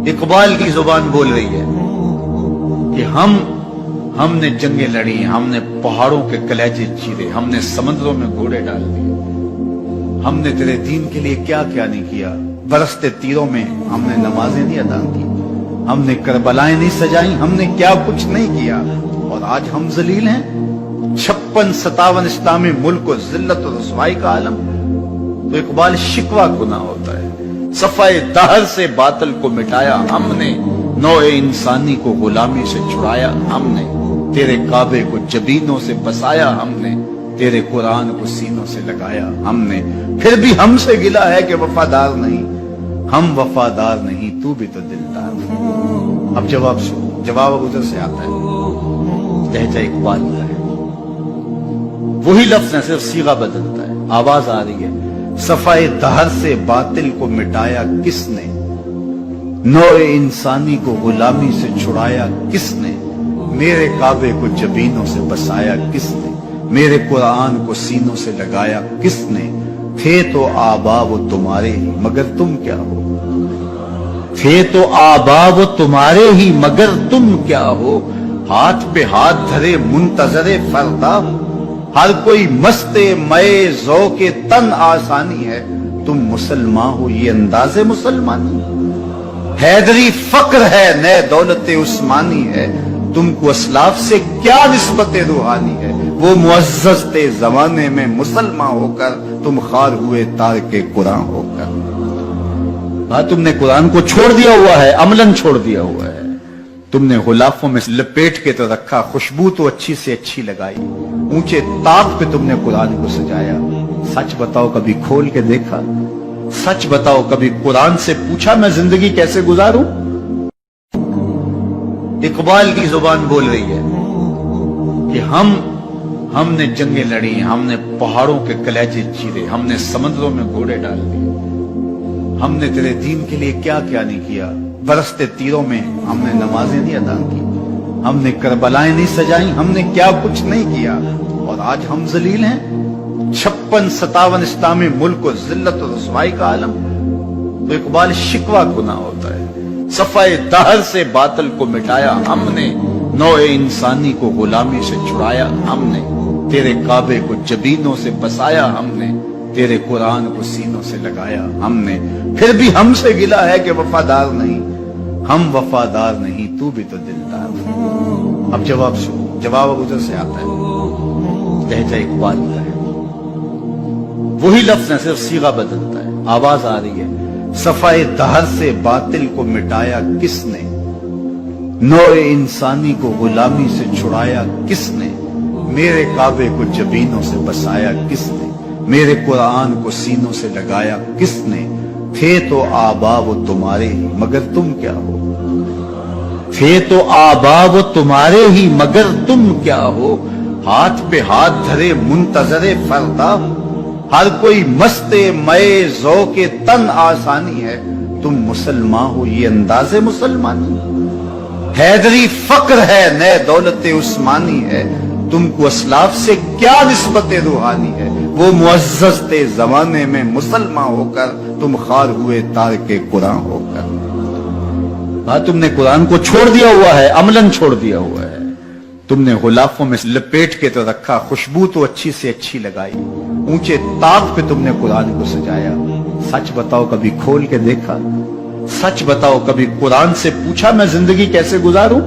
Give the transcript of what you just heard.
इकबाल की जुबान बोल रही है कि हमने जंगें लड़ी, हमने पहाड़ों के कलेजे चीरे, हमने समंदरों में घोड़े डाल दिए, हमने तेरे दीन के लिए क्या क्या नहीं किया। बरसते तीरों में हमने नमाजें नहीं अदा की, हमने करबलाएं नहीं सजाई, हमने क्या कुछ नहीं किया और आज हम जलील हैं। 56-57 इस्लामी मुल्क को जिल्लत और रुसवाई का आलम। तो इकबाल शिकवा गुनाह होता है। सफाए दहर से बातिल को मिटाया हमने, नौए इंसानी को गुलामी से छुड़ाया हमने, तेरे काबे को जबीनों से बसाया हमने, तेरे कुरान को सीनों से लगाया हमने। फिर भी हमसे गिला है कि वफादार नहीं, हम वफादार नहीं, तू भी तो दिलदार नहीं। अब जवाब अब उधर से आता है, लहजा इकबाल का है, वही लफ्ज है, सिर्फ सीगा बदलता है, आवाज आ रही है। सफाए दहर से बातिल को मिटाया किसने, नौए इंसानी को गुलामी से छुड़ाया किसने, मेरे काबे को जबीनों से बसाया किसने, मेरे कुरान को सीनों से लगाया किसने। थे तो आबा वो तुम्हारे ही मगर तुम क्या हो, थे तो आबा वो तुम्हारे ही मगर तुम क्या हो, हाथ पे हाथ धरे मुंतजरे फरदा हो, हर कोई मस्ते मए ज़ौक़े तन आसानी है, तुम मुसलमान हो ये अंदाज़े मुसलमानी। हैदरी फक्र है नए दौलत उस्मानी है, तुमको असलाफ से क्या निस्बत रूहानी है, वो मुअज़्ज़ज़ थे ज़माने में मुसलमान होकर, तुम खार हुए तारके कुरान होकर। हाँ, तुमने कुरान को छोड़ दिया हुआ है, अमलन छोड़ दिया हुआ है। तुमने गुलाफों में लपेट के तो रखा, खुशबू तो अच्छी से अच्छी लगाई, ऊंचे ताक पे तुमने कुरान को सजाया। सच बताओ कभी खोल के देखा, सच बताओ कभी कुरान से पूछा मैं जिंदगी कैसे गुजारूं। इकबाल की जुबान बोल रही है कि हमने जंगें लड़ी, हमने पहाड़ों के कलेजे चीरे, हमने समंदरों में घोड़े डाल दिए, हमने तेरे दीन के लिए क्या क्या नहीं किया। बरसते तीरों में हमने नमाजें नहीं अदा की, हमने करबलाएं नहीं सजाई, हमने क्या कुछ नहीं किया और आज हम जलील हैं। 56-57 इस्लामी मुल्क को जिल्लत और रुसवाई का आलम। तो इकबाल शिकवा गुनाह होता है। सफाए दहर से बातिल को मिटाया हमने, नौए इंसानी को गुलामी से छुड़ाया हमने, तेरे काबे को जबीनों से बसाया हमने, तेरे कुरान को सीनों से लगाया हमने। फिर भी हमसे गिला है कि वफादार नहीं, हम वफादार नहीं, तू भी तो दिलदार नहीं। अब जवाब अब उधर से आता है, लहजा इकबाल का है, वही लफ्ज है, सिर्फ सीगा बदलता है, आवाज आ रही है। सफाए दहर से बातिल को मिटाया किसने, नौए इंसानी को गुलामी से छुड़ाया किसने, मेरे काबे को जबीनों से बसाया किसने, मेरे कुरान को सीनों से लगाया किसने। थे तो आबा वो तुम्हारे ही मगर तुम क्या हो, थे तो आबा वो तुम्हारे ही मगर तुम क्या हो, हाथ पे हाथ धरे मुंतजरे फरदा हो, हर कोई मस्ते मए ज़ौक़े तन आसानी है, तुम मुसलमान हो ये अंदाज़े मुसलमानी। हैदरी फक्र है नए दौलत उस्मानी है, तुमको असलाफ से क्या निस्बत रूहानी है, वो मुअज़्ज़ज़ थे ज़माने में मुसलमान होकर, तुम खार हुए तारके कुरान होकर। हाँ, तुमने कुरान को छोड़ दिया हुआ है, अमलन छोड़ दिया हुआ है। तुमने गुलाफों में लपेट के तो रखा, खुशबू तो अच्छी से अच्छी लगाई, ऊंचे ताक पे तुमने कुरान को सजाया। सच बताओ कभी खोल के देखा, सच बताओ कभी कुरान से पूछा मैं जिंदगी कैसे गुजारूं।